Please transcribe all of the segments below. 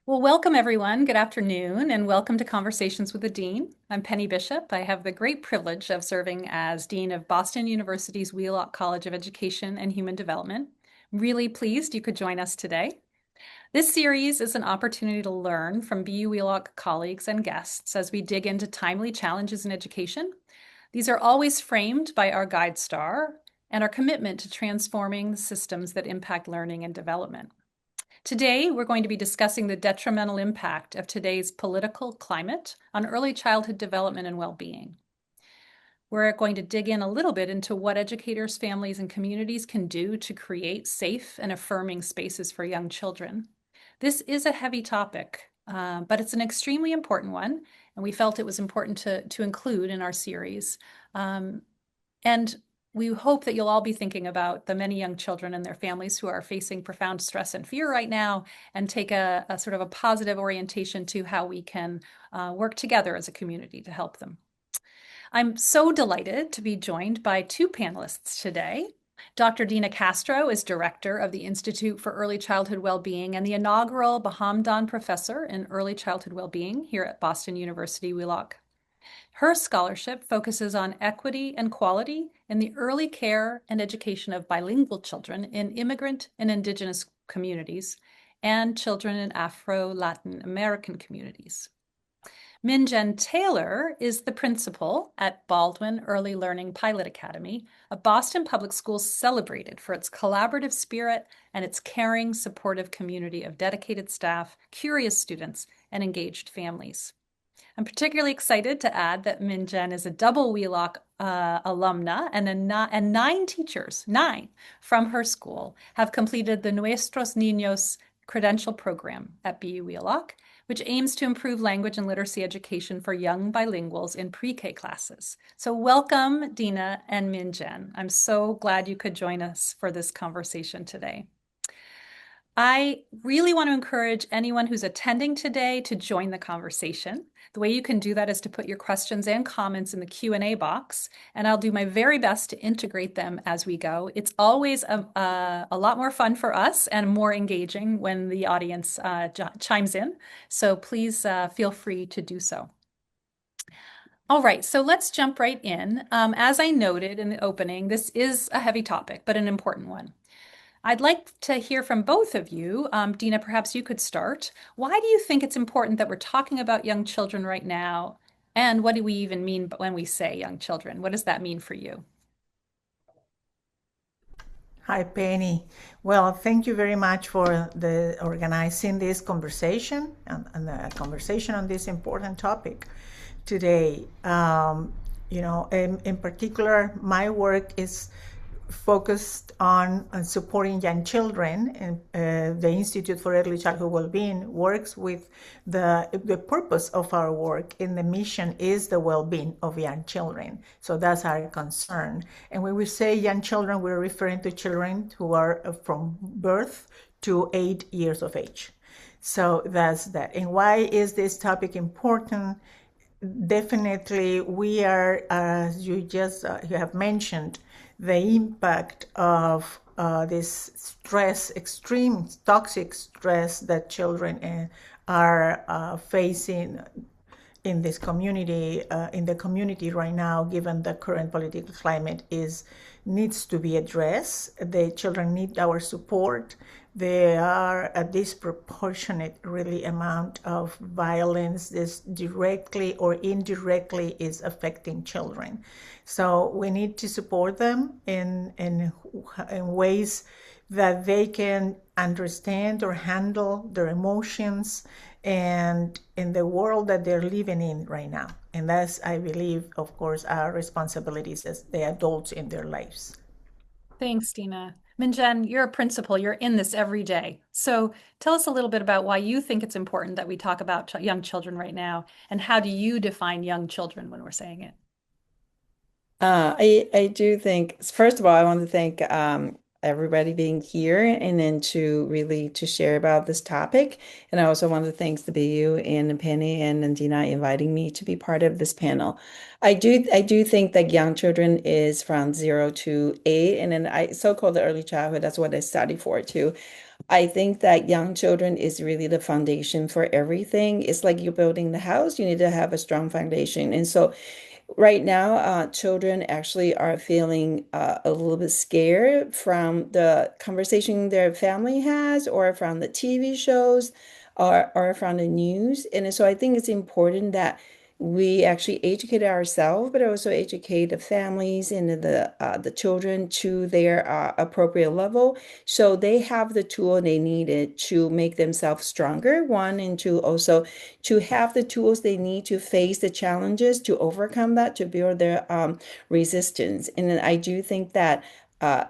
Well, welcome everyone. Good afternoon, and welcome to Conversations with the Dean. I'm Penny Bishop. I have the great privilege of serving as Dean of Boston University's Wheelock College of Education and Human Development. I'm really pleased you could join us today. This series is an opportunity to learn from BU Wheelock colleagues and guests as we dig into timely challenges in education. These are always framed by our guide star and our commitment to transforming the systems that impact learning and development. Today, we're going to be discussing the detrimental impact of today's political climate on early childhood development and well-being. We're going to dig in a little bit into what educators, families, and communities can do to create safe and affirming spaces for young children. This is a heavy topic, but it's an extremely important one, and we felt it was important to include in our series. And we hope that you'll all be thinking about the many young children and their families who are facing profound stress and fear right now, and take a sort of a positive orientation to how we can work together as a community to help them. I'm so delighted to be joined by two panelists today. Dr. Dina Castro is director of the Institute for Early Childhood Wellbeing and the inaugural Bahamdan Professor in Early Childhood Wellbeing here at Boston University Wheelock. Her scholarship focuses on equity and quality in the early care and education of bilingual children in immigrant and indigenous communities and children in Afro-Latin American communities. Min-Jen Taylor is the principal at Baldwin Early Learning Pilot Academy, a Boston public school celebrated for its collaborative spirit and its caring, supportive community of dedicated staff, curious students, and engaged families. I'm particularly excited to add that Min-Jen is a double Wheelock alumna, and nine teachers, from her school, have completed the Nuestros Niños credential program at BU Wheelock, which aims to improve language and literacy education for young bilinguals in pre-K classes. So welcome, Dina and Min-Jen. I'm so glad you could join us for this conversation today. I really want to encourage anyone who's attending today to join the conversation. The way you can do that is to put your questions and comments in the Q&A box, and I'll do my very best to integrate them as we go. It's always a lot more fun for us and more engaging when the audience chimes in, so please feel free to do so. All right, so let's jump right in. As I noted in the opening, this is a heavy topic, but an important one. I'd like to hear from both of you. Dina, perhaps you could start. Why do you think it's important that we're talking about young children right now? And what do we even mean when we say young children? What does that mean for you? Hi, Penny. Well, thank you very much for organizing this conversation and the conversation on this important topic today. In particular, my work is focused on supporting young children, and the Institute for Early Childhood Wellbeing works with the purpose of our work, and the mission is the well-being of young children. So that's our concern. And when we say young children, we're referring to children who are from birth to 8 years of age. So that's that. And why is this topic important? Definitely, we are, as you have mentioned, the impact of this stress, extreme toxic stress that children are facing in this community, in the community right now, given the current political climate, needs to be addressed. The children need our support. There are a disproportionate really amount of violence. This directly or indirectly is affecting children. So we need to support them in ways that they can understand or handle their emotions and in the world that they're living in right now. And that's, I believe, of course, our responsibilities as the adults in their lives. Thanks, Dina. Min-Jen, you're a principal. You're in this every day. So tell us a little bit about why you think it's important that we talk about young children right now, and how do you define young children when we're saying it? I do think, first of all, I want to thank everybody being here and then to share about this topic. And I also want to thank the BU and Penny and Dina inviting me to be part of this panel. I do think that young children is from 0 to 8, and then I so-called the early childhood, that's what I study for too. I think that young children is really the foundation for everything. It's like you're building the house, you need to have a strong foundation. And so right now, children actually are feeling a little bit scared from the conversation their family has, or from the TV shows, or from the news. And so I think it's important that we actually educate ourselves, but also educate the families and the children to their appropriate level, so they have the tool they needed to make themselves stronger. One, and two, also to have the tools they need to face the challenges, to overcome that, to build their resistance. And then I do think that, uh,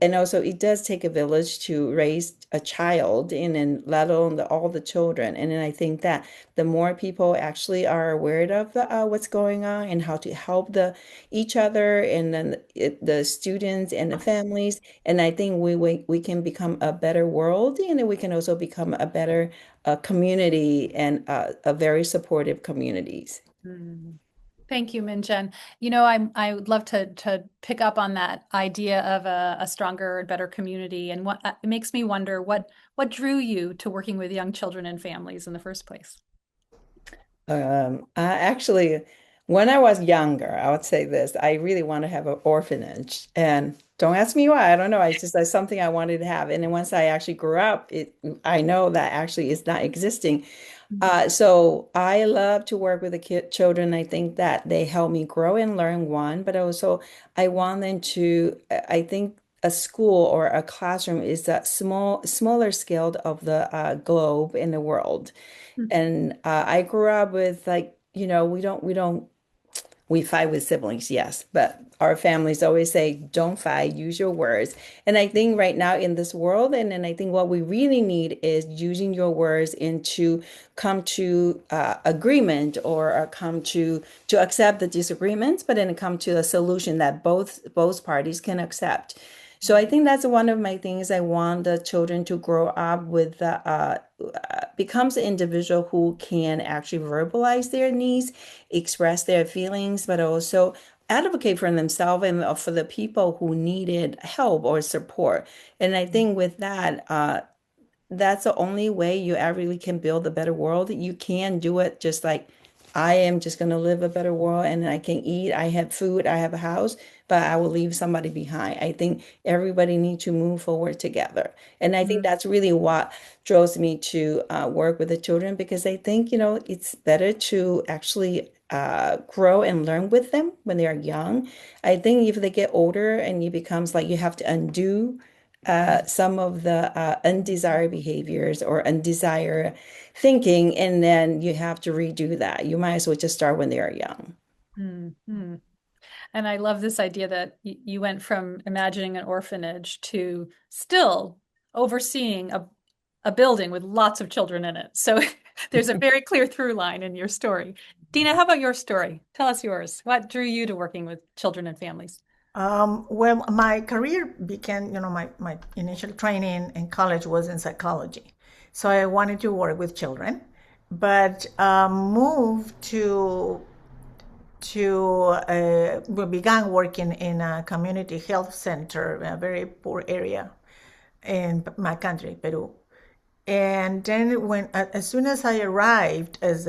and also it does take a village to raise a child, and then let alone all the children. And then I think that the more people actually are aware of what's going on and how to help the each other, and then the students and the families, and I think we can become a better world, and then we can also become a better community, and a very supportive communities. Mm. Thank you, Minjen. I would love to pick up on that idea of a stronger and better community, and what it makes me wonder what drew you to working with young children and families in the first place. I actually, when I was younger, I would say this, I really want to have an orphanage. And don't ask me why, I don't know. It's just like something I wanted to have. And then once I actually grew up, I know that actually is not existing. So I love to work with the children. I think that they help me grow and learn, one, but also I want them to, I think a school or a classroom is a smaller scale of the globe in the world. And I grew up with, like, we fight with siblings, yes, but our families always say, don't fight, use your words. And I think right now in this world, and then I think what we really need is using your words, and to come to agreement, or come to accept the disagreements, but then come to a solution that both parties can accept. So I think that's one of my things. I want the children to grow up with becomes an individual who can actually verbalize their needs, express their feelings, but also advocate for themselves and for the people who needed help or support. And I think with that, that's the only way you really can build a better world. You can do it just like, I am just going to live a better world, and I can eat, I have food, I have a house, but I will leave somebody behind. I think everybody needs to move forward together. And I think that's really what draws me to work with the children, because I think, it's better to actually grow and learn with them when they are young. I think if they get older and it becomes like you have to undo some of the undesired behaviors or undesired thinking, and then you have to redo that. You might as well just start when they are young. Mm-hmm. And I love this idea that you went from imagining an orphanage to still overseeing a building with lots of children in it. So there's a very clear through line in your story. Dina, how about your story? Tell us yours. What drew you to working with children and families? Well, my career began, my initial training in college was in psychology. So I wanted to work with children, but moved we began working in a community health center, a very poor area in my country, Peru. And then as soon as I arrived as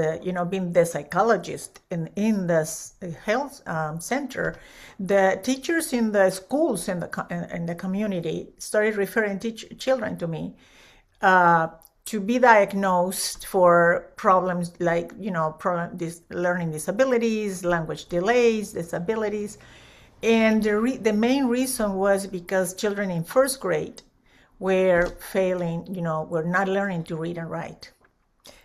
being the psychologist in this health center, the teachers in the schools in the community started referring children to me to be diagnosed for problems like, learning disabilities, language delays, disabilities. And the main reason was because children in first grade were failing, were not learning to read and write.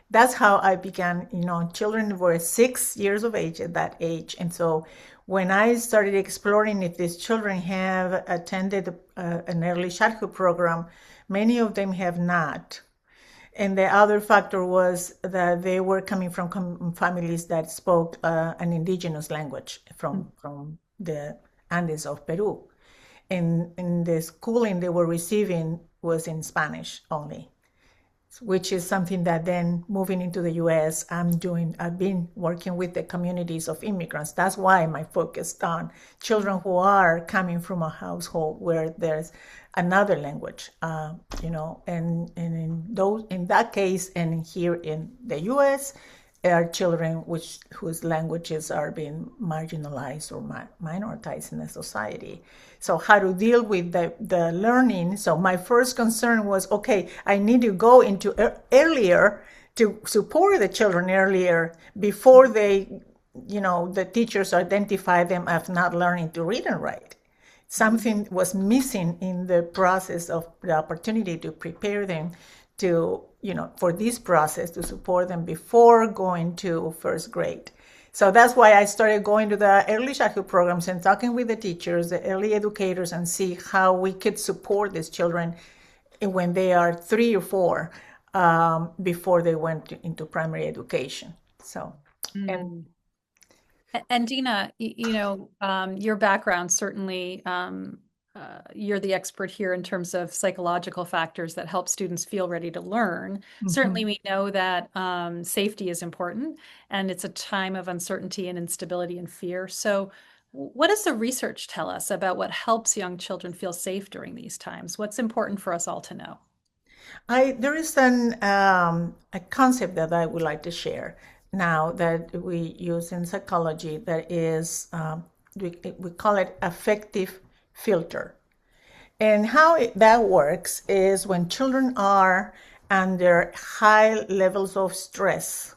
That's how I began. Children were 6 years of age at that age. And so when I started exploring if these children have attended an early childhood program, many of them have not. And the other factor was that they were coming from families that spoke an indigenous language from the Andes of Peru. And the schooling they were receiving was in Spanish only, which is something that then moving into the US, I've been working with the communities of immigrants. That's why my focus on children who are coming from a household where there's another language, and in that case, and here in the U.S., are children whose languages are being marginalized or minoritized in the society. So how to deal with the learning. So my first concern was, okay, I need to go into earlier to support the children earlier before the teachers identify them as not learning to read and write. Something was missing in the process of the opportunity to prepare them to, for this process, to support them before going to first grade. So that's why I started going to the early childhood programs and talking with the teachers, the early educators, and see how we could support these children when they are 3 or 4, before they went into primary education. So, and Mm. And Dina, your background certainly, you're the expert here in terms of psychological factors that help students feel ready to learn. Certainly, mhm. we know that safety is important, and it's a time of uncertainty and instability and fear. So, what does the research tell us about what helps young children feel safe during these times? What's important for us all to know? There is a concept that I would like to share now that we use in psychology that is, we call it affective filter. And how that works is when children are under high levels of stress,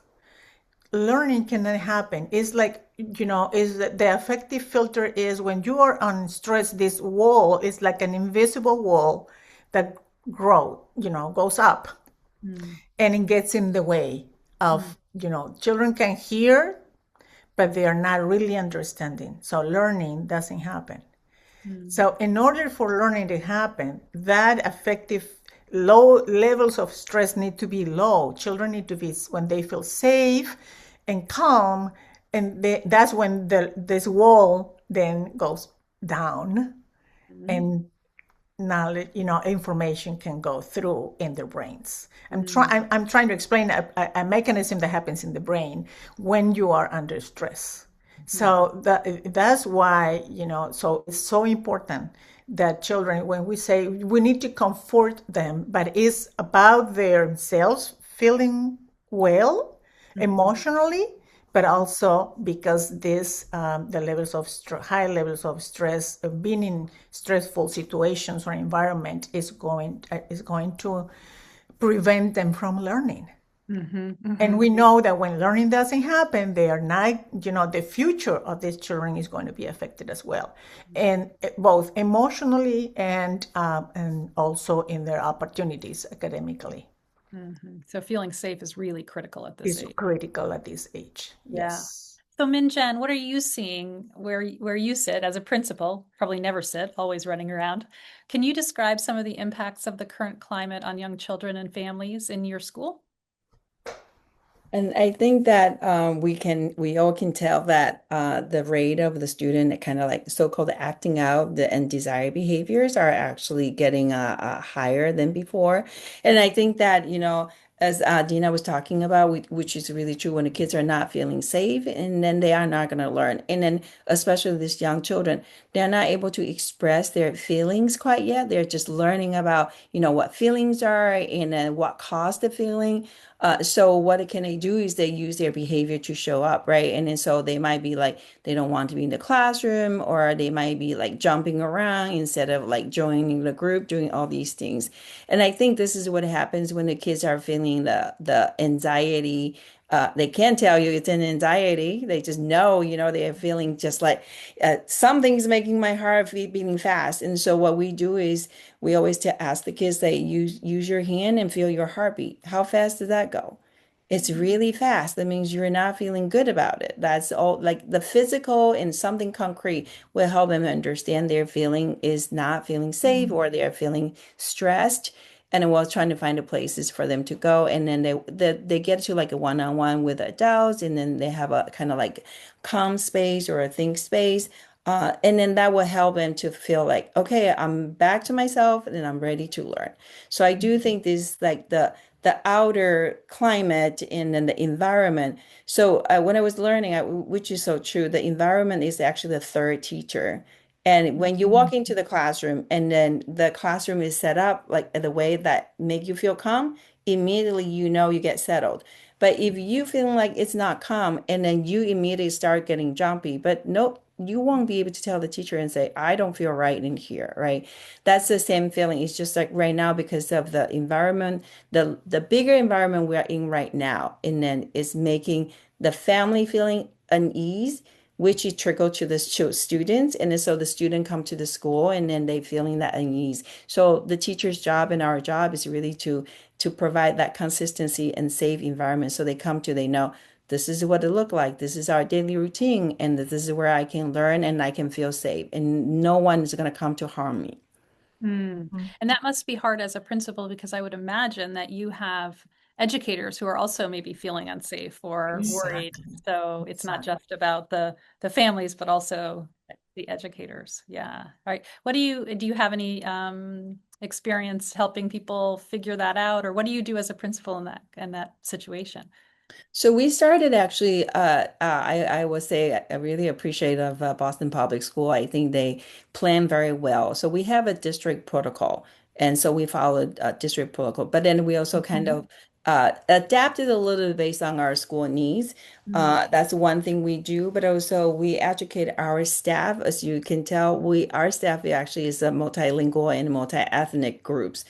learning cannot happen. It's like, is the affective filter is when you are on stress, this wall is like an invisible wall that goes up, Mm, and it gets in the way mm, of, children can hear, but they are not really understanding. So learning doesn't happen. mm, So in order for learning to happen, that affective low levels of stress need to be low. Children need to be, when they feel safe and calm, and that's when this wall then goes down, mm, and knowledge, information can go through in their brains. mm, I'm trying to explain a mechanism that happens in the brain when you are under stress. mm, So that's why, so it's so important that children, when we say we need to comfort them, but it's about themselves feeling well mhm, emotionally, but also because the levels of high levels of stress, being in stressful situations or environment is going to prevent them from learning. mhm, And mhm, we know that when learning doesn't happen, they are not, the future of these children is going to be affected as well, and both emotionally and also in their opportunities academically mhm. So feeling safe is really critical at this is age. critical at this age. Yeah. Yes. So Minjen, what are you seeing where you sit as a principal? Probably never sit, always running around. Can you describe some of the impacts of the current climate on young children and families in your school? And I think that we all can tell that the rate of the student that kind of like so-called acting out and desired behaviors are actually getting higher than before. And I think that, as Dina was talking about, which is really true when the kids are not feeling safe, and then they are not going to learn. And then especially these young children, they're not able to express their feelings quite yet. They're just learning about, what feelings are and then what caused the feeling. So what can they do is they use their behavior to show up, right? And then so they might be like they don't want to be in the classroom, or they might be like jumping around instead of like joining the group, doing all these things. And I think this is what happens when the kids are feeling the anxiety. They can't tell you it's an anxiety. They just know, they're feeling just like something's making my heart beating fast. And so what we do is we always ask the kids that use your hand and feel your heartbeat. How fast does that go? It's really fast. That means you're not feeling good about it. That's all, like the physical and something concrete will help them understand their feeling is not feeling safe, or they're feeling stressed. And then we're trying to find the places for them to go. And then they get to like a one-on-one with adults, and then they have a kind of like calm space or a think space. And then that will help them to feel like, okay, I'm back to myself and I'm ready to learn. So I do think this like the outer climate and then the environment. So when I was learning, which is so true, the environment is actually the third teacher And when you Mhm. walk into the classroom and then the classroom is set up like the way that make you feel calm, immediately you know you get settled. But if you feeling like it's not calm and then you immediately start getting jumpy, but nope, you won't be able to tell the teacher and say, I don't feel right in here, right? That's the same feeling. It's just like right now because of the environment, the bigger environment we are in right now, and then it's making the family feeling unease, which it trickle to the students, and then so the student come to the school and then they feeling that unease. So the teacher's job and our job is really to provide that consistency and safe environment, so they know this is what it look like, this is our daily routine, and this is where I can learn and I can feel safe and no one is going to come to harm me. Mm. And that must be hard as a principal because I would imagine that you have educators who are also maybe feeling unsafe or worried. Exactly. So it's not Exactly. just about the families, but also the educators. Yeah. All right. What do you have any experience helping people figure that out, or what do you do as a principal in that situation? So we started actually, I would say I really appreciate of Boston Public School. I think they plan very well. So we have a district protocol. And so we followed district protocol, but then we also kind Mhm. of adapted a little bit based on our school needs. Mm. That's one thing we do, but also we educate our staff. As you can tell, our staff actually is a multilingual and multi-ethnic groups.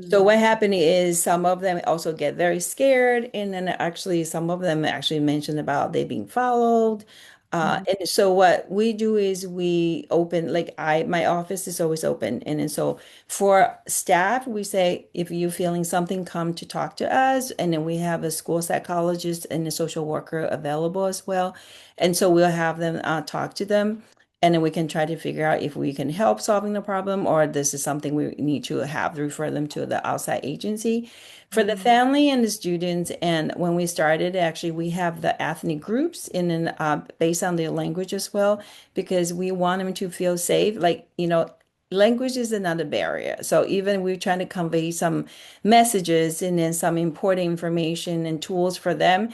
So Mm. what happened is some of them also get very scared, and then actually some of them actually mentioned about they being followed. Mhm. And so what we do is we open, like my office is always open. And then so for staff, we say, if you're feeling something, come to talk to us. And then we have a school psychologist and a social worker available as well. And so we'll have them talk to them. And then we can try to figure out if we can help solving the problem or this is something we need to have refer them to the outside agency. For the Mm. family and the students, and when we started, actually, we have the ethnic groups in an based on their language as well, because we want them to feel safe. Like, language is another barrier. So even we're trying to convey some messages and then some important information and tools for them,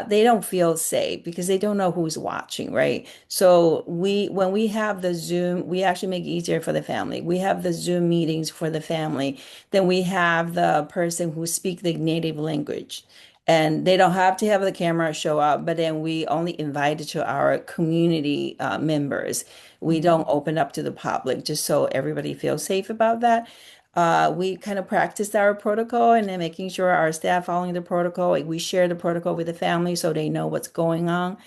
they don't feel safe because they don't know who's watching, right? So when we have the Zoom, we actually make it easier for the family. We have the Zoom meetings for the family. Then we have the person who speak the native language. And they don't have to have the camera show up, but then we only invite it to our community members. We Mhm. don't open up to the public just so everybody feels safe about that. We kind of practice our protocol and then making sure our staff following the protocol. Like, we share the protocol with the family so they know what's going on.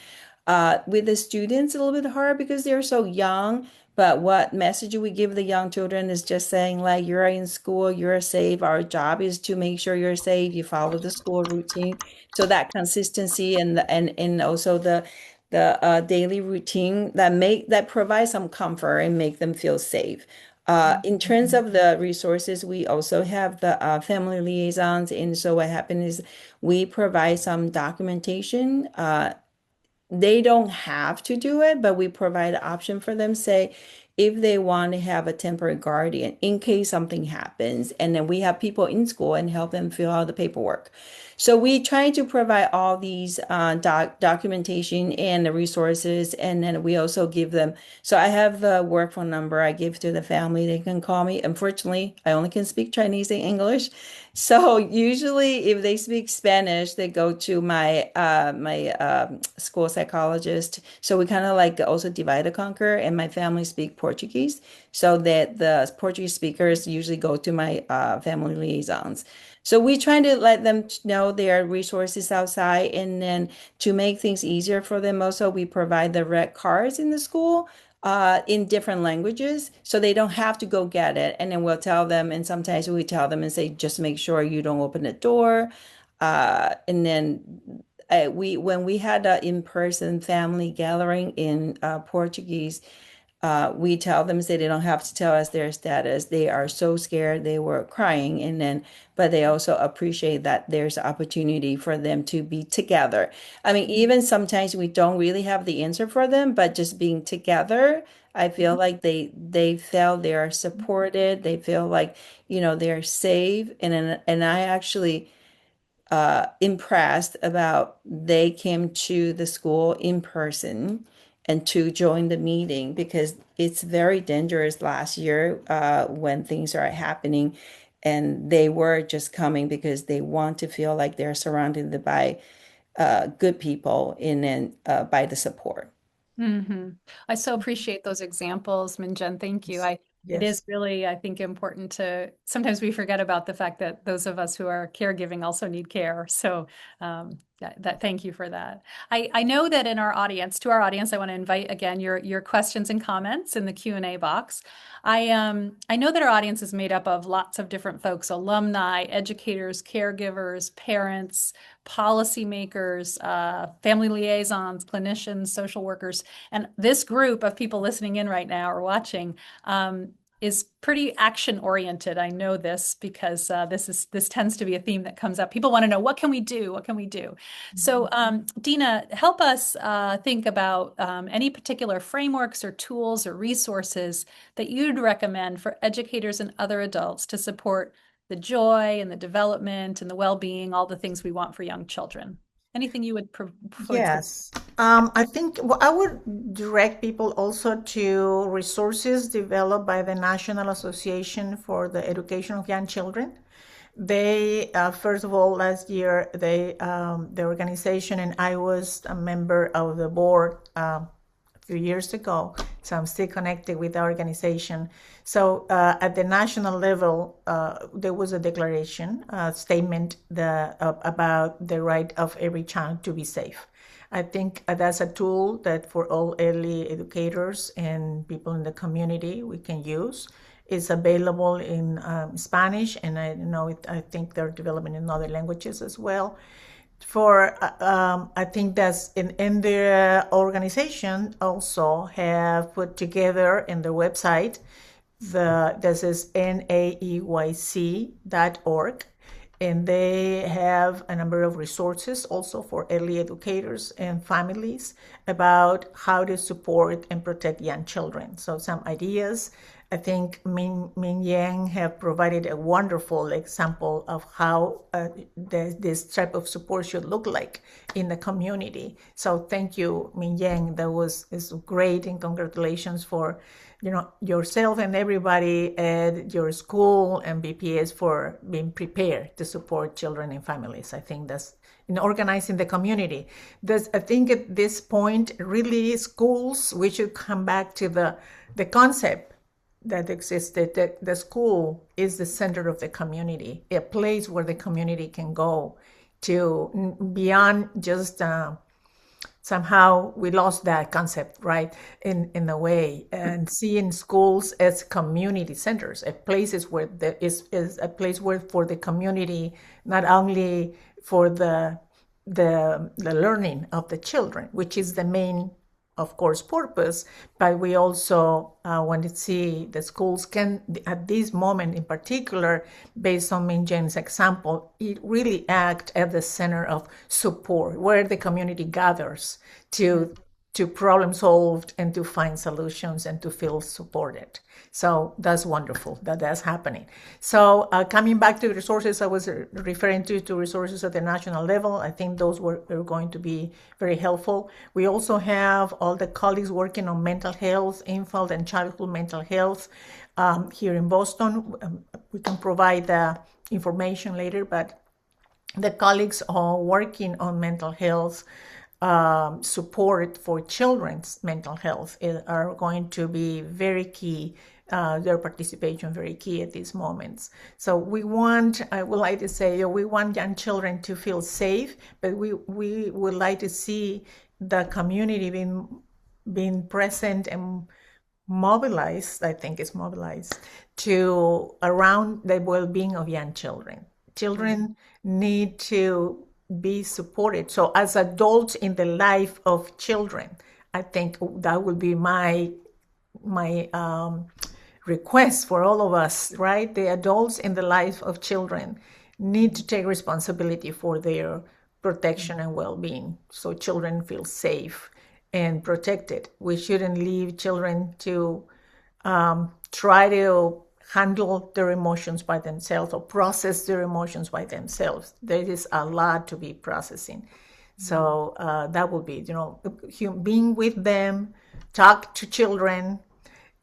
With the students, a little bit hard because they're so young. But what message we give the young children is just saying, like, you're in school, you're safe. Our job is to make sure you're safe. You follow the school routine. So that consistency and also the daily routine that provides some comfort and make them feel safe. In terms of the resources, we also have the family liaisons. And so what happens is we provide some documentation. They don't have to do it, but we provide an option for them, say, if they want to have a temporary guardian in case something happens. And then we have people in school and help them fill out the paperwork. So we try to provide all these documentation and the resources. And then we also give them, so I have the work phone number I give to the family. They can call me. Unfortunately, I only can speak Chinese and English. So usually, if they speak Spanish, they go to my school psychologist. So we kind of like also divide and conquer, and my family speak Portuguese, so that the Portuguese speakers usually go to my family liaisons. So we try to let them know there are resources outside, and then to make things easier for them, also we provide the red cards in the school in different languages so they don't have to go get it. And then we'll tell them, and sometimes we tell them and say, just make sure you don't open the door. And then when we had an in-person family gathering in Portuguese, we tell them, say they don't have to tell us their status. They are so scared, they were crying, and then, but they also appreciate that there's opportunity for them to be together. I mean, even sometimes we don't really have the answer for them, but just being together, I feel like they feel they are supported. They feel like, they're safe, and I actually impressed about they came to the school in person and to join the meeting, because it's very dangerous last year when things are happening and they were just coming because they want to feel like they're surrounded by good people and by the support. I so appreciate those examples, Minjen. Thank you. It Yes. is really, I think, important to sometimes we forget about the fact that those of us who are caregiving also need care. So thank you for that. I know that in our audience, to our audience, I want to invite again your questions and comments in the Q&A box. I know that our audience is made up of lots of different folks, alumni, educators, caregivers, parents, policymakers, family liaisons, clinicians, social workers. And this group of people listening in right now or watching is pretty action oriented. I know this because this tends to be a theme that comes up. People want to know, what can we do? What can we do? So, Dina, help us think about any particular frameworks or tools or resources that you'd recommend for educators and other adults to support the joy and the development and the well-being, all the things we want for young children. Anything you would say? Yes. I think I would direct people also to resources developed by the National Association for the Education of Young Children. They, first of all, last year, the organization, and I was a member of the board a few years ago, so I'm still connected with the organization. So at the national level, there was a declaration, a statement about the right of every child to be safe. I think that's a tool that for all early educators and people in the community we can use. It's available in Spanish, and I know I think they're developing in other languages as well. I think that's in the organization also have put together in their website this is naeyc.org, and they have a number of resources also for early educators and families about how to support and protect young children. So some ideas. I think Min Yang have provided a wonderful example of how this type of support should look like in the community. So thank you, Min Yang. Is great, and congratulations for yourself and everybody at your school and BPS for being prepared to support children and families. I think that's in organizing the community. I think at this point, really, schools, we should come back to the concept that existed, that the school is the center of the community, a place where the community can go to beyond just somehow we lost that concept, right, in a way, and seeing schools as community centers, a places where there is a place where for the community, not only for the learning of the children, which is the main, of course, purpose, but we also want to see the schools can, at this moment in particular, based on Min James' example, it really act at the center of support, where the community gathers to problem solve and to find solutions and to feel supported. So that's wonderful that that's happening. So coming back to the resources I was referring to resources at the national level, I think those are going to be very helpful. We also have all the colleagues working on mental health, infant and childhood mental health here in Boston. We can provide the information later, but the colleagues are working on mental health support for children's mental health are going to be very key, their participation very key at these moments. So I would like to say, we want young children to feel safe, but we would like to see the community being present and mobilized, I think it's mobilized, to around the well-being of young children. Children need to be supported. So as adults in the life of children, I think that would be my request for all of us, right? The adults in the life of children need to take responsibility for their protection and well-being, so children feel safe and protected. We shouldn't leave children to try to handle their emotions by themselves or process their emotions by themselves. There is a lot to be processing. Mm. So that would be, being with them, talk to children.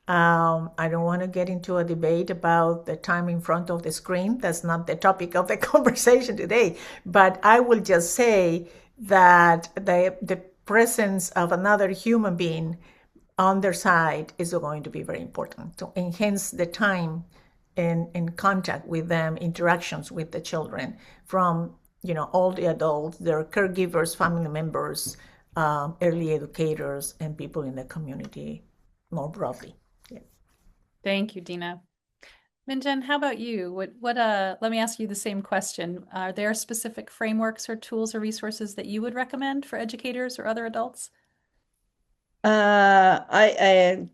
I don't want to get into a debate about the time in front of the screen. That's not the topic of the conversation today. But I will just say that the presence of another human being on their side is going to be very important to enhance the time in contact with them, interactions with the children from all the adults, their caregivers, family members, early educators, and people in the community more broadly. Yeah. Thank you, Dina. Minjen, how about you? Let me ask you the same question. Are there specific frameworks or tools or resources that you would recommend for educators or other adults? NARC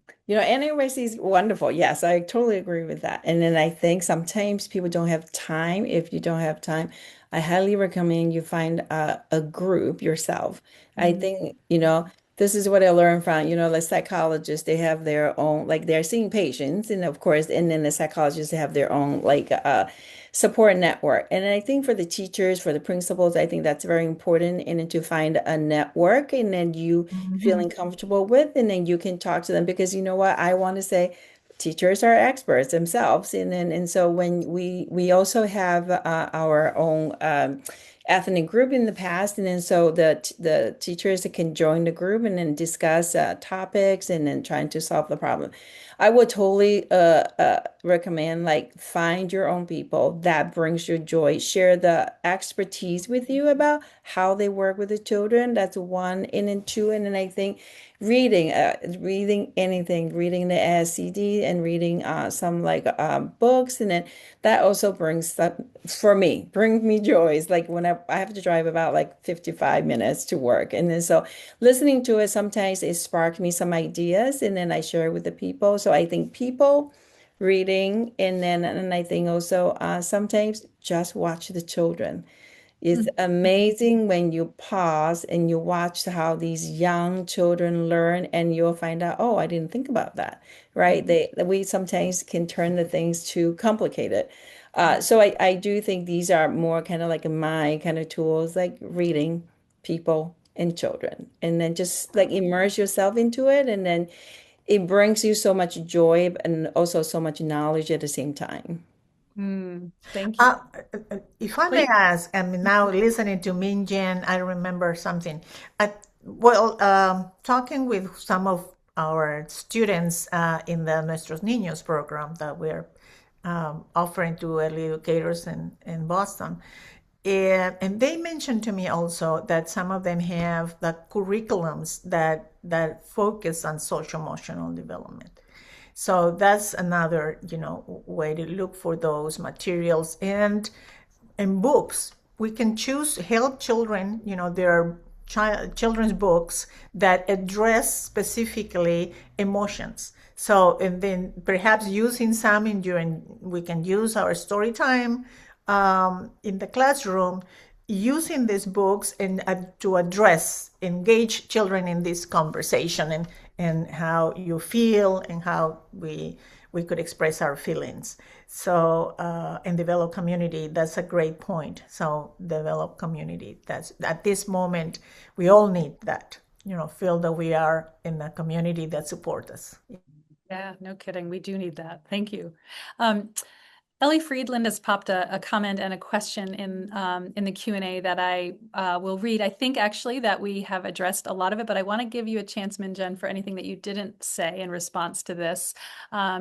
is wonderful. Yes, I totally agree with that. And then I think sometimes people don't have time. If you don't have time, I highly recommend you find a group yourself. I Mm. think, this is what I learned from, like psychologists, they have their own, like they're seeing patients, and of course, and then the psychologists they have their own like support network. And I think for the teachers, for the principals, I think that's very important. And then to find a network and then you Mhm. feeling comfortable with, and then you can talk to them because you know what, I want to say teachers are experts themselves. And so when we also have our own ethnic group in the past, and then so the teachers can join the group and then discuss topics and then trying to solve the problem. I would totally recommend like find your own people that brings you joy, share the expertise with you about how they work with the children. That's one. And then two, and then I think reading anything, reading the ASCD and reading some like books, and then that also brings that for me, brings me joys. Like when I have to drive about like 55 minutes to work, and then so listening to it sometimes it sparked me some ideas, and then I share it with the people. So I think people reading, and I think also sometimes just watch the children. It's Mm. amazing when you pause and you watch how these young children learn, and you'll find out, oh, I didn't think about that, right? We sometimes can turn the things too complicated. So I do think these are more kind of like my kind of tools, like reading people and children, and then just like immerse yourself into it, and then it brings you so much joy and also so much knowledge at the same time. Mm. Thank you. Uh, if I may Please. ask, I mean, now listening to Min Jen, I remember something. Well, talking with some of our students in the Nuestros Niños program that we're offering to early educators in Boston, and they mentioned to me also that some of them have the curriculums that focus on social emotional development. So that's another, way to look for those materials and books. We can choose help children. There are children's books that address specifically emotions. So, and then perhaps using some in during, we can use our story time in the classroom, using these books and to address, engage children in this conversation and how you feel and how we could express our feelings. So and develop community. That's a great point. So develop community. That's at this moment we all need that. Feel that we are in a community that supports us. Yeah, no kidding. We do need that. Thank you. Um, Ellie Friedland has popped a comment and a question in the Q&A that I will read. I think actually that we have addressed a lot of it, but I want to give you a chance, Minjen, for anything that you didn't say in response to this.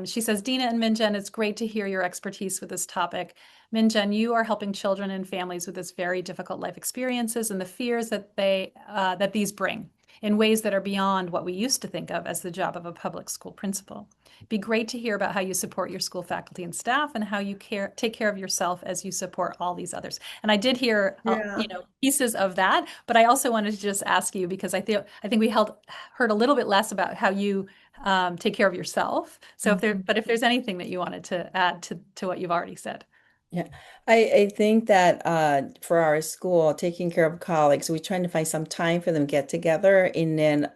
She says, Dina and Minjen, it's great to hear your expertise with this topic. Minjen, you are helping children and families with this very difficult life experiences and the fears that these bring in ways that are beyond what we used to think of as the job of a public school principal. Be great to hear about how you support your school faculty and staff and how you take care of yourself as you support all these others. And I did hear, Yeah. pieces of that, but I also wanted to just ask you because I think we heard a little bit less about how you take care of yourself. So Mhm. if there's anything that you wanted to add to what you've already said. Yeah, I think that for our school, taking care of colleagues, we're trying to find some time for them to get together, and then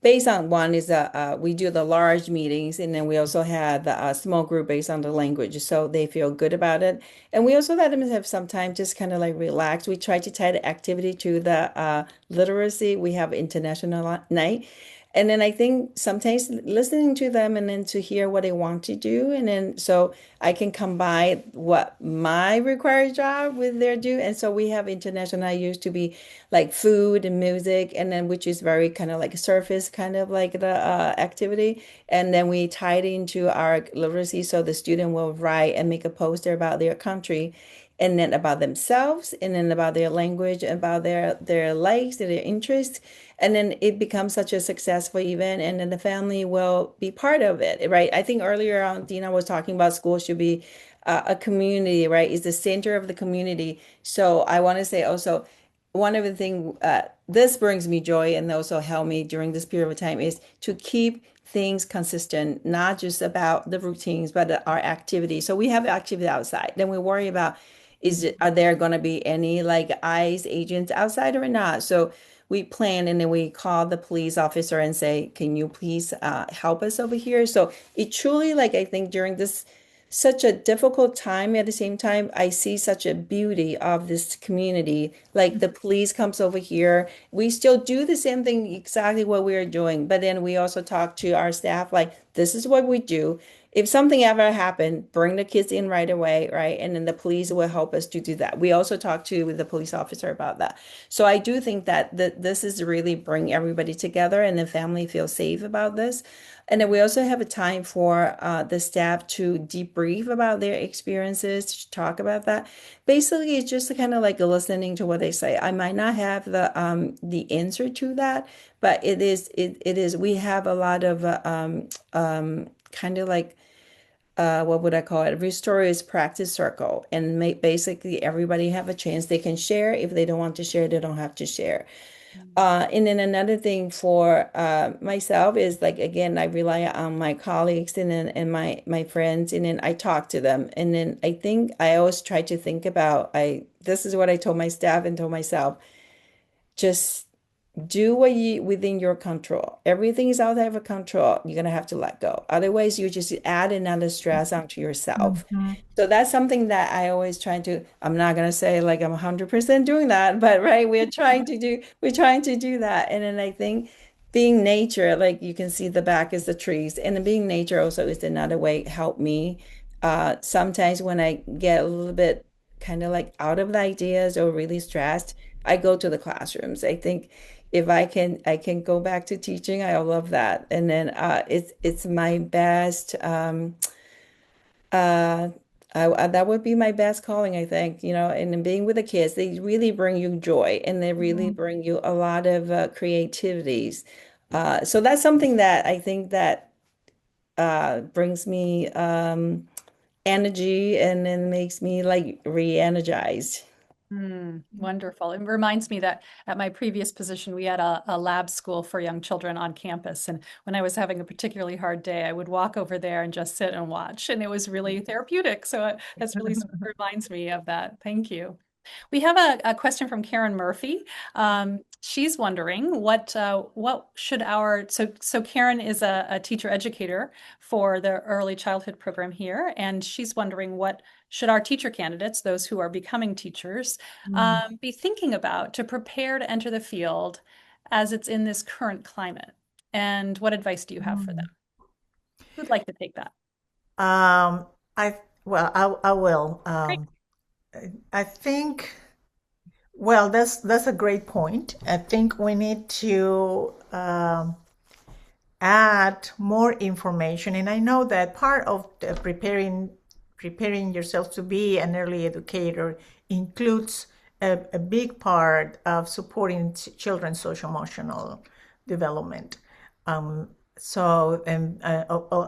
based on one is we do the large meetings, and then we also have the small group based on the language, so they feel good about it. And we also let them have some time just kind of like relax. We try to tie the activity to the literacy. We have international night. And then I think sometimes listening to them and then to hear what they want to do. And then so I can combine what my required job with their do. And so we have international night used to be like food and music, and then which is very kind of like surface kind of like the activity. And then we tie it into our literacy. So the student will write and make a poster about their country and then about themselves and then about their language, about their likes and their interests. And then it becomes such a successful event, and then the family will be part of it, right? I think earlier on, Dina was talking about school should be a community, right? Is the center of the community. So I want to say also, one of the things this brings me joy and also help me during this period of time is to keep things consistent, not just about the routines, but our activity. So we have activity outside. Then we worry about are there going to be any like ICE agents outside or not? So we plan and then we call the police officer and say, can you please help us over here? So it truly, like, I think during this such a difficult time, at the same time, I see such a beauty of this community. Like the police comes over here. We still do the same thing, exactly what we're doing. But then we also talk to our staff, like, this is what we do. If something ever happened, bring the kids in right away, right? And then the police will help us to do that. We also talk to the police officer about that. So I do think that this is really bring everybody together and the family feel safe about this. And then we also have a time for the staff to debrief about their experiences, to talk about that. Basically, it's just kind of like listening to what they say. I might not have the answer to that, but it is we have a lot of kind of like what would I call it? Restorative practice circle, and basically everybody have a chance. They can share. If they don't want to share, they don't have to share. And then another thing for myself is like again, I rely on my colleagues and my friends, and then I talk to them. And then I think I always try to think about this is what I told my staff and told myself, just do what you within your control. Everything is outside of your control. You're gonna have to let go. Otherwise, you just add another stress onto yourself. Mhm. So that's something that I always try to, I'm not gonna say like I'm 100% doing that, but right, we're trying to do that. And then I think being nature, like you can see the back is the trees, and then being nature also is another way help me. Sometimes when I get a little bit kind of like out of the ideas or really stressed, I go to the classrooms. I think if I can go back to teaching, I love that. And then it's my best uh that would be my best calling, I think, and then being with the kids, they really bring you joy and they really Mhm. bring you a lot of creativities. So that's something that I think that brings me energy and then makes me like re-energized. Wonderful. It reminds me that at my previous position, we had a lab school for young children on campus. And when I was having a particularly hard day, I would walk over there and just sit and watch. And it was really therapeutic. So that's really reminds me of that. Thank you. We have a question from Karen Murphy. She's wondering what should so Karen is a teacher educator for the early childhood program here, and she's wondering what should our teacher candidates, those who are becoming teachers, Mhm. be thinking about to prepare to enter the field as it's in this current climate? And what advice do you have for them? Mhm. Who'd like to take that? Um, I will. Great. I think, well, that's a great point. I think we need to add more information. And I know that part of the preparing yourself to be an early educator includes a big part of supporting children's social emotional development. Um,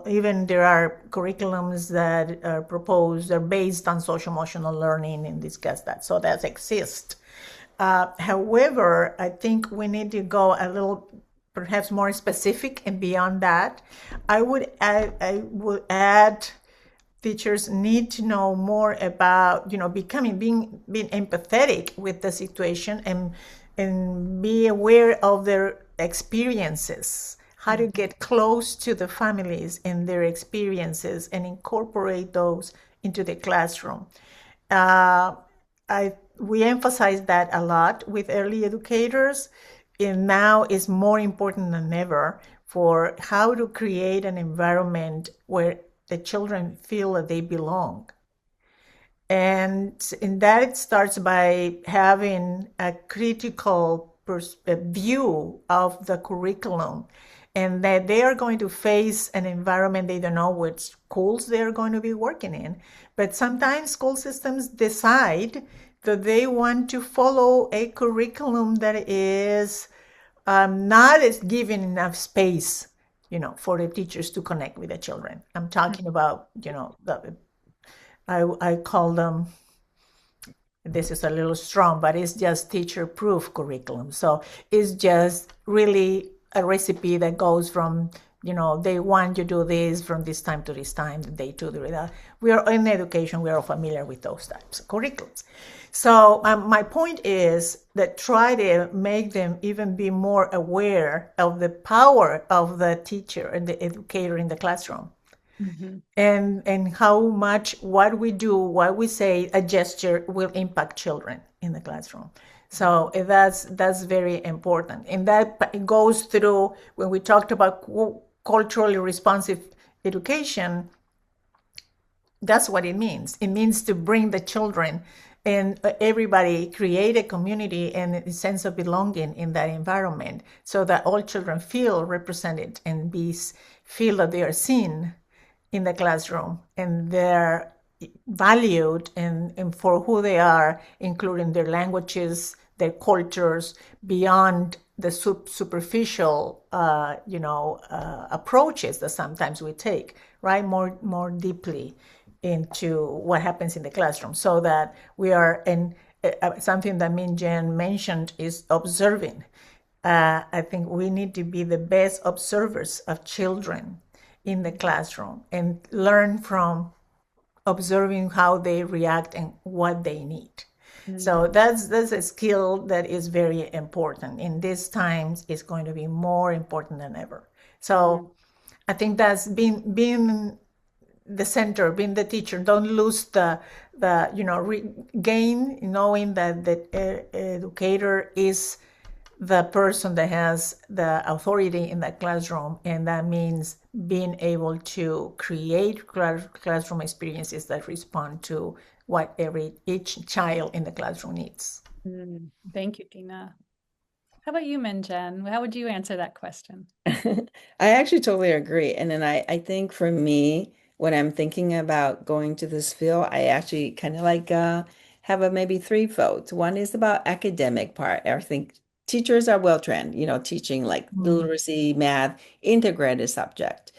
even there are curriculums that are proposed, are based on social emotional learning and discuss that. So that exists. However, I think we need to go a little perhaps more specific and beyond that. I would add teachers need to know more about being empathetic with the situation and be aware of their experiences how to get close to the families and their experiences and incorporate those into the classroom. Uh, we emphasize that a lot with early educators, and now is more important than ever for how to create an environment where the children feel that they belong. And that it starts by having a critical view of the curriculum, and that they are going to face an environment they don't know which schools they're going to be working in. But sometimes school systems decide that they want to follow a curriculum that is not as giving enough space, for the teachers to connect with the children. I'm talking about, I call them, this is a little strong, but it's just teacher proof curriculum. So it's just really a recipe that goes from, they want you to do this from this time to this time, day two, day that. We are in education, we are familiar with those types of curriculums. So my point is that try to make them even be more aware of the power of the teacher and the educator in the classroom. Mm-hmm. And how much what we do, what we say, a gesture will impact children in the classroom. So that's very important. And that goes through when we talked about culturally responsive education. That's what it means. It means to bring the children and everybody, create a community and a sense of belonging in that environment so that all children feel represented and feel that they are seen in the classroom and they're valued and for who they are, including their languages, their cultures, beyond the superficial, approaches that sometimes we take, right? More deeply into what happens in the classroom, so that we are in something that Min Jen mentioned is observing. I think we need to be the best observers of children in the classroom and learn from observing how they react and what they need. Mm-hmm. So that's a skill that is very important. In these times, it's going to be more important than ever. So I think that's being the center, being the teacher. Don't lose the gain, knowing that the educator is the person that has the authority in that classroom, and that means being able to create classroom experiences that respond to what each child in the classroom needs. Thank you, Dina. How about you, Minjen? How would you answer that question? I actually totally agree. And then I think for me, when I'm thinking about going to this field, I actually kind of like have a maybe threefold. One is about academic part. I think teachers are well trained, teaching like literacy, math, integrated subject.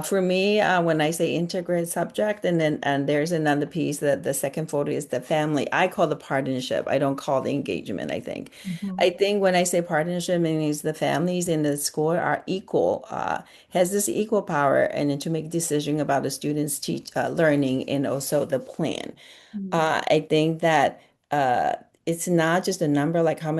For me, when I say integrated subject, and there's another piece that the second photo is the family. I call the partnership. I don't call the engagement, I think. I think when I say partnership, it means the families in the school are equal, has this equal power, and then to make decision about the students' learning and also the plan. I think that it's not just a number, like how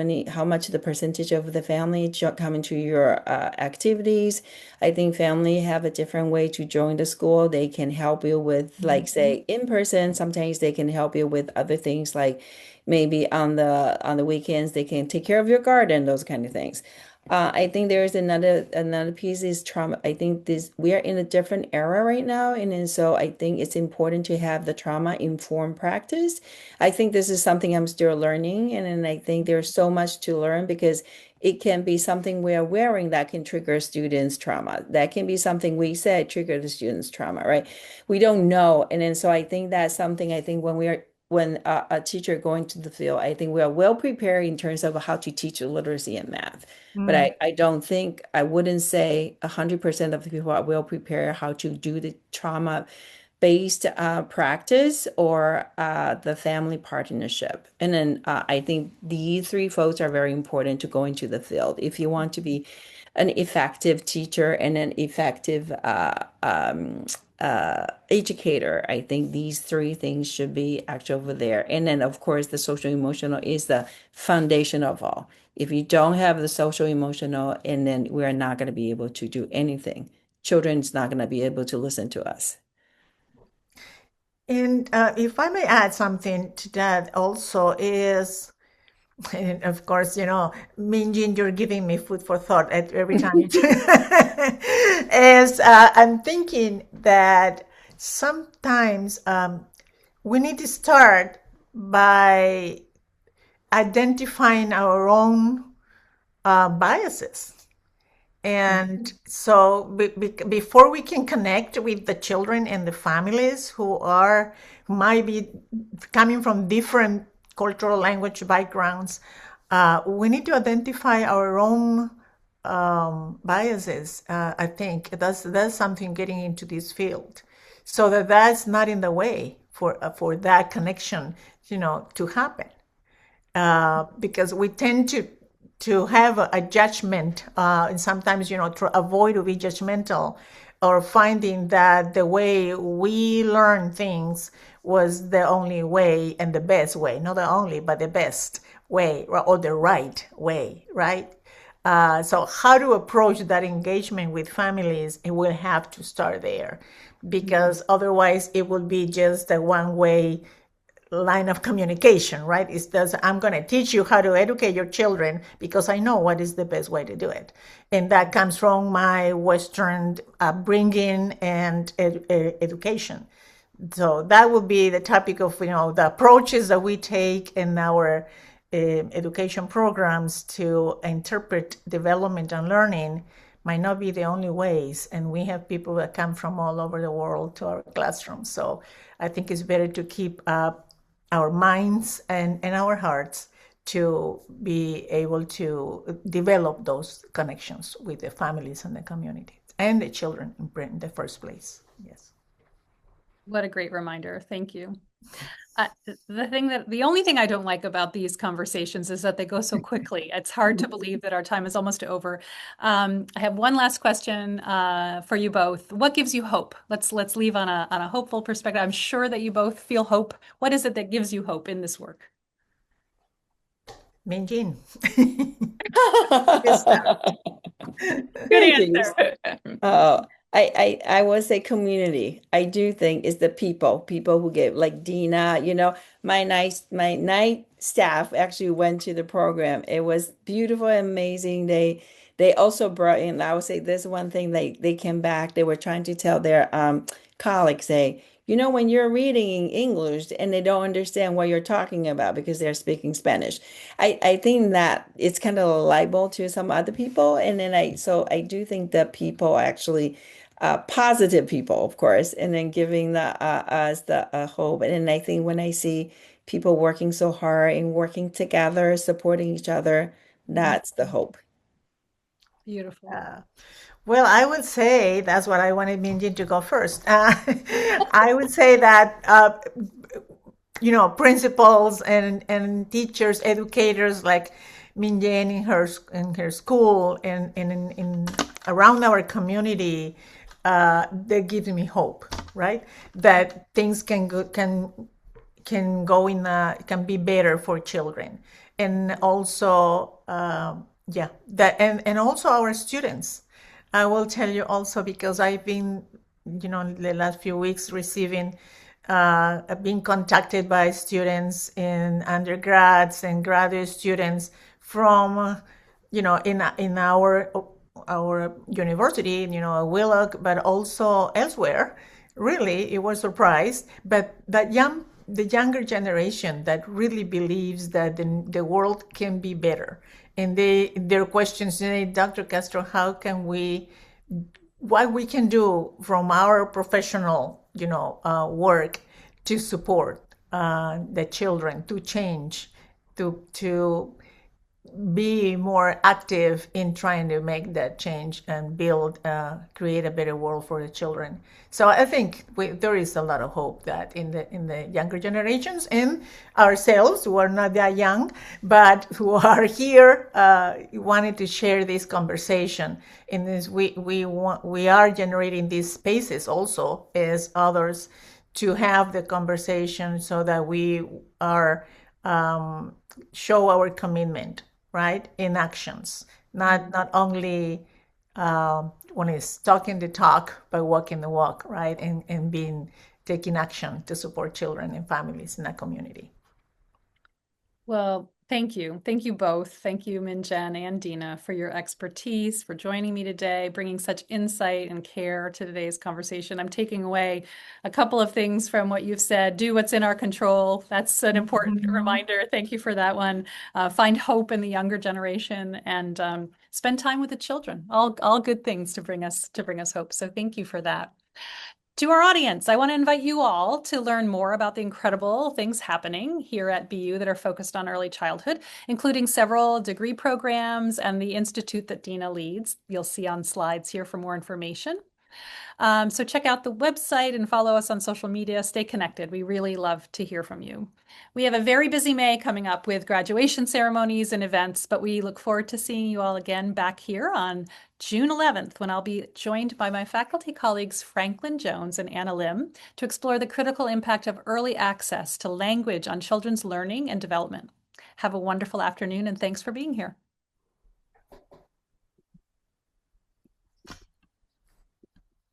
much the percentage of the family come into your activities. I think family have a different way to join the school. They can help you with, like, say, in person. Sometimes they can help you with other things, like maybe on the weekends they can take care of your garden, those kind of things. I think there's another piece is trauma. I think we are in a different era right now, and then so I think it's important to have the trauma informed practice. I think this is something I'm still learning, and then I think there's so much to learn because it can be something we are wearing that can trigger students' trauma. That can be something we said trigger the students' trauma, right? We don't know, and then so I think that's something I think when a teacher going to the field, I think we are well prepared in terms of how to teach literacy and math. But I don't think, I wouldn't say 100% of the people are well prepared how to do the trauma-based practice or the family partnership. And then I think these three folks are very important to go into the field. If you want to be an effective teacher and an effective educator, I think these three things should be actually over there. And then, of course, the social emotional is the foundation of all. If you don't have the social emotional, and then we're not going to be able to do anything. Children's not going to be able to listen to us. And if I may add something to that also is, and of course, Minjin, you're giving me food for thought at every time you is I'm thinking that sometimes we need to start by identifying our own biases. And so before we can connect with the children and the families who might be coming from different cultural language backgrounds, we need to identify our own biases. I think that's something getting into this field, so that that's not in the way for that connection, to happen. Because we tend to have a judgment, and sometimes to avoid to be judgmental, or finding that the way we learn things was the only way and the best way, not the only but the best way, or the right way, right? So how to approach that engagement with families, it will have to start there, because otherwise it will be just a one way line of communication, right? It's just, I'm going to teach you how to educate your children because I know what is the best way to do it. And that comes from my Western upbringing and education. So that would be the topic of, the approaches that we take in our education programs to interpret development and learning might not be the only ways. And we have people that come from all over the world to our classrooms. So I think it's better to keep our minds and our hearts to be able to develop those connections with the families and the community and the children in the first place. Yes. What a great reminder. Thank you. The only thing I don't like about these conversations is that they go so quickly. It's hard to believe that our time is almost over. I have one last question for you both. What gives you hope? Let's leave on a hopeful perspective. I'm sure that you both feel hope. What is it that gives you hope in this work? Minjin. Good Yes. answer. Oh, I would say community. I do think it's the people who get like Dina, my night staff actually went to the program. It was beautiful, amazing. They also brought in, I would say this one thing they came back, they were trying to tell their colleagues, say, when you're reading in English and they don't understand what you're talking about because they're speaking Spanish. I think that it's kind of a libel to some other people. And then so I do think that people actually, positive people, of course, and then giving us the hope. And then I think when I see people working so hard and working together, supporting each other, that's the hope. Beautiful. Well, I would say that's what I wanted Minjin to go first. I would say that principals and teachers, educators like Minjen in her school and in around our community, that gives me hope, right? That things can be better for children, and also yeah, that and also our students. I will tell you also because I've been, the last few weeks receiving, being contacted by students in undergrads and graduate students from, in our university, Wheelock, but also elsewhere. Really, it was surprised, but the younger generation that really believes that the world can be better, and their questions, Dr. Castro, what we can do from our professional, work to support the children to change, to be more active in trying to make that change and create a better world for the children. So I think there is a lot of hope that in the younger generations and ourselves who are not that young, but who are here wanting to share this conversation. In this, we are generating these spaces also as others to have the conversation so that we are show our commitment, right, in actions, not only when it's talking the talk, but walking the walk, right, and being taking action to support children and families in that community. Well, thank you. Thank you both. Thank you, Minjen and Dina, for your expertise, for joining me today, bringing such insight and care to today's conversation. I'm taking away a couple of things from what you've said. Do what's in our control. That's an important reminder. Thank you for that one. Find hope in the younger generation and spend time with the children. All good things to bring us hope. So thank you for that. To our audience, I want to invite you all to learn more about the incredible things happening here at BU that are focused on early childhood, including several degree programs and the institute that Dina leads. You'll see on slides here for more information. So check out the website and follow us on social media. Stay connected. We really love to hear from you. We have a very busy May coming up with graduation ceremonies and events, but we look forward to seeing you all again back here on June 11th, when I'll be joined by my faculty colleagues Franklin Jones and Anna Lim to explore the critical impact of early access to language on children's learning and development. Have a wonderful afternoon, and thanks for being here.